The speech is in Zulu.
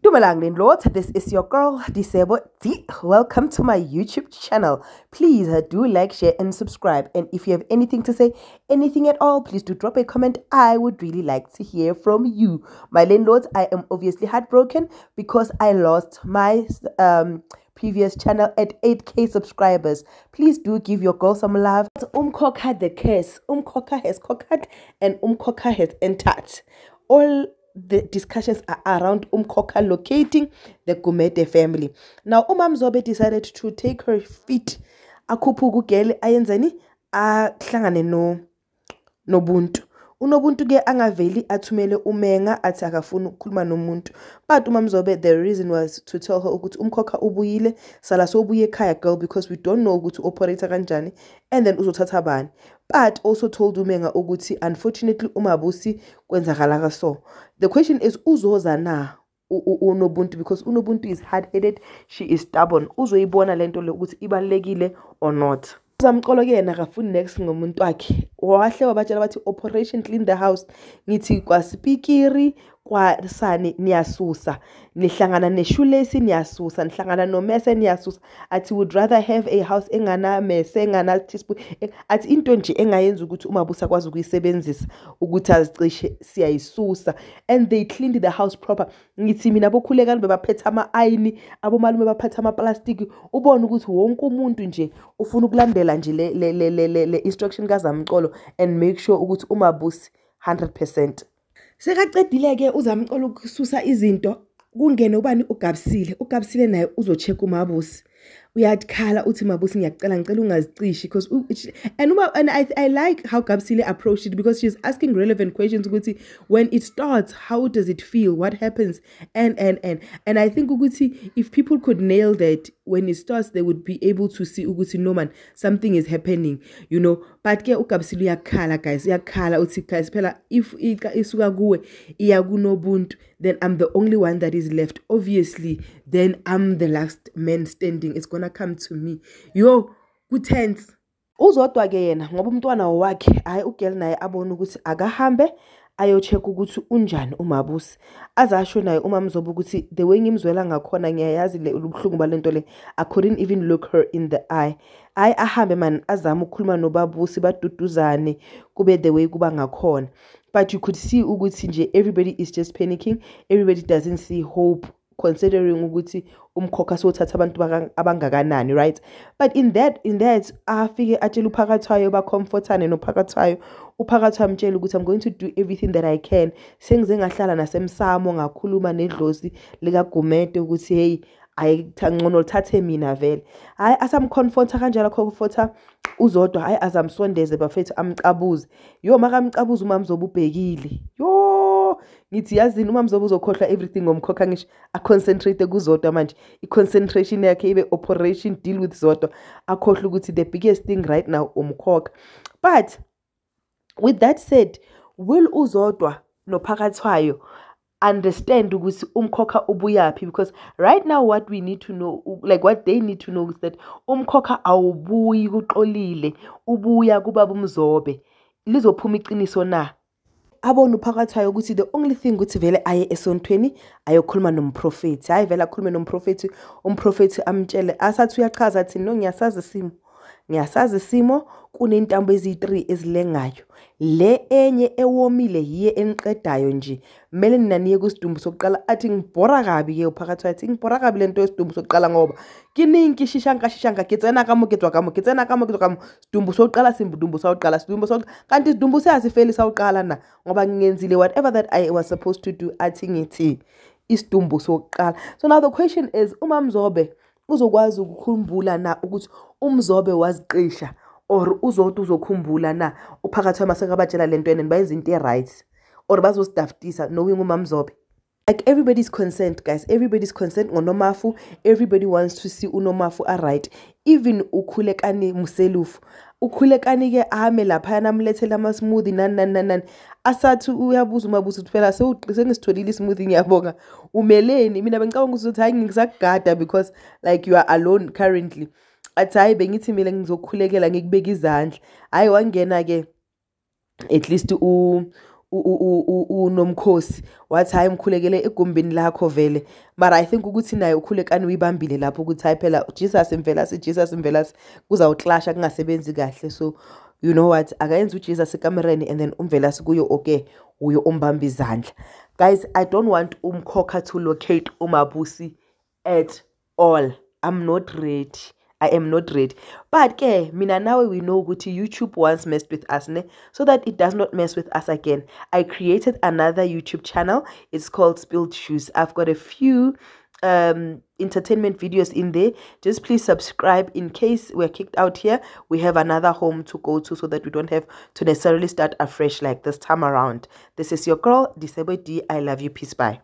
Dumelang Lord, this is your girl Disebo D. Welcome to my YouTube channel. Please do like, share and subscribe. And if you have anything to say, anything at all, please do drop a comment. I would really like to hear from you. My landlords, I am obviously heartbroken because I lost my previous channel at 8K subscribers. Please do give your girl some love. Umkhokha The Curse. Umkhokha has conquered and Umkhokha has entered. All the discussions are around Umkhokha locating the Gumede family. Now, MaMusi's decided to take her feet. Akhuphuka ugele ayenzeni ahlangane nobuntu. Unobuntu ke angaveli athumele umenga athi akafuna ukukhuluma nomuntu. But MaMusi's the reason was to tell her ukuthi Umkhokha ubuyile sala sobuye ekhaya girl because we don't know ukuthi operator kanjani and then uzothatha bani. But also told umenga ukuthi unfortunately uMaBusi kwenzakala so. The question is uzoza na unobuntu because unobuntu is hard-headed, she is stubborn. Uzoyibona lento le ukuthi ibalekile or not. Uzamqolo ke yena akafuni next ngomuntu wakhe. Wahle wabatshela bathi operation clean the house. Ngithi kwaSpikiri kwaSani niyasusa. Nihlangana neshulesi niyasusa, nihlangana nomese niyasusa. Athi would rather have a house engana mese engana teaspoon. Athi into nje engayenza ukuthi uMaBusi akwazi ukuyisebenzisa ukuthi azicishe siyayisusa. And they cleaned the house proper. Ngithi mina bokhulekani bebaphethe ama-ayini, abomalume baphethe ama-plastic. Ubone ukuthi wonke umuntu nje ufuna ukulandela nje le instruction kaZamqolo and make sure ukuthi uMaBusi 100%. Sekaqedile ke uZamqolo ukususa izinto kungene ubani ugabisile naye uzocheck uMaBusi. Uyakhala uthi MaBusi ngiyacela ngicela ungazicishi because and I like how Gabsile approached it because she's asking relevant questions ukuthi when it starts how does it feel, what happens, and I think ukuthi if people could nail that when it starts they would be able to see ukuthi no man something is happening, you know. But ke uGabsile uyakhala guys, uyakhala uthi guys phela if isuka kuwe iya kunobuntu then I'm the only one that is left, obviously then I'm the last man standing, it's gonna come to me. Yo kutense uzodwa ke yena ngoba umntwana wakhe hayi ugirl naye abona ukuthi akahambe ayocheck ukuthi unjani uMaBusi azasho naye uMaMusi's ukuthi the way ngimzwela ngakhona ngiyayazi le ubhlungu balento le. I couldn't even look her in the eye. Ahambe man azama ukukhuluma noBabusi baduduzane kube the way kuba ngakhona. But you could see ukuthi nje everybody is just panicking, everybody doesn't see hope considering ukuthi Umkhokha sothatha abantu abangakanani, right? But in that afike atshela uPhakathwayo bacomfortane noPhakathwayo. uPhakathwayo amtshela ukuthi I'm going to do everything that I can. Sengize ngahlala nasemsamo ngakhuluma nedlozi lika Gumede ukuthi hey ayithangcono lithathe mina vele. Hayi asamcomforta kanjalo comforta uzodwa hayi azamsondeze bafethu amcabuze. Yo makamcabuza uMaMusi's ubhekile. Yo ngithi yazini uMaMusi's uzokhohlwa everything ngomkhokha ngisho aconcentrate kuzodwa manje. I-concentration yakhe ibe operation deal with zodwa. Akhohlwa ukuthi the biggest thing right now umkhokha. But with that said, will uzodwa noPhakathwayo understand ukuthi Umkhokha ubuyaphi? Because right now what we need to know, like what they need to know is that Umkhokha awubuyi kuqolile, ubuya kubaba uMzobe. Lizophuma iqiniso na? Abona uPhakathwayo ukuthi the only thing ukuthi vele aye esontweni ayokhuluma nomprofeti. Hayi vele akhulume nomprofeti, umprofeti amtshele asathi uyachaza athi no ngiyasazi isimo kunentambo ezi3 ezilengayo. Le enye ewomile yiye eniqedayo nje. Mele nina niye kusidumbu sokuqala. Athi ngibhora kabi ke uPhakathwayo athi ngibhora kabi lento yesidumbu sokuqala ngoba kiningi shishanka kitsena kamo sidumbu sokuqala simbudumbu sawuqala sidumbu so kanti sidumbu siyasifeli sawuqala na ngoba ngingenzile whatever that I was supposed to do athi ngithi isidumbu sokuqala. So now the question is uMaMusi's uzokwazi ukukhumbula na ukuthi uMzobe waziqisha or uzodwa uzokhumbula na uPhakathwayo masekabatshela lento and bayenza into right or bazosidaftisa knowing uMaMusi's. Like everybody's consent guys, everybody's consent ngoNomafu, everybody wants to see uNomafu right. Even ukhulekani Muselufu ukhulekani ke ahame lapha namlethela ama smoothie nan asathi uyabuza uMaBusi phela sengisitholile ismoothie ngiyabonga umeleni. Mina bengicabanga ukuthi hayi ngisakugada because like you are alone currently. Athi hayi bengithi mina ngizokhulekela ngikubeka izandla. Hayi wangena ke at least unomkhosi wathi hayi mkhulekele egumbini lakho vele mara I think ukuthi naye ukhulekani uyibambile lapho ukuthi hayi phela Jesus imvelasi kuzawuclasha kungasebenzi kahle. So you know what, akayenza uJesus ekamereni and then umvelasi kuyo okay uyo ombamba izandla. Guys, I don't want Umkhokha to locate uMaBusi at all. I'm not ready. I am not ready. But mina nawe we know ukuthi YouTube once messed with us, ne? So that it does not mess with us again, I created another YouTube channel. It's called Spilled Shoes. I've got a few entertainment videos in there. Just please subscribe. In case we're kicked out here, we have another home to go to so that we don't have to necessarily start afresh like this time around. This is your girl, Disable D. I love you. Peace. Bye.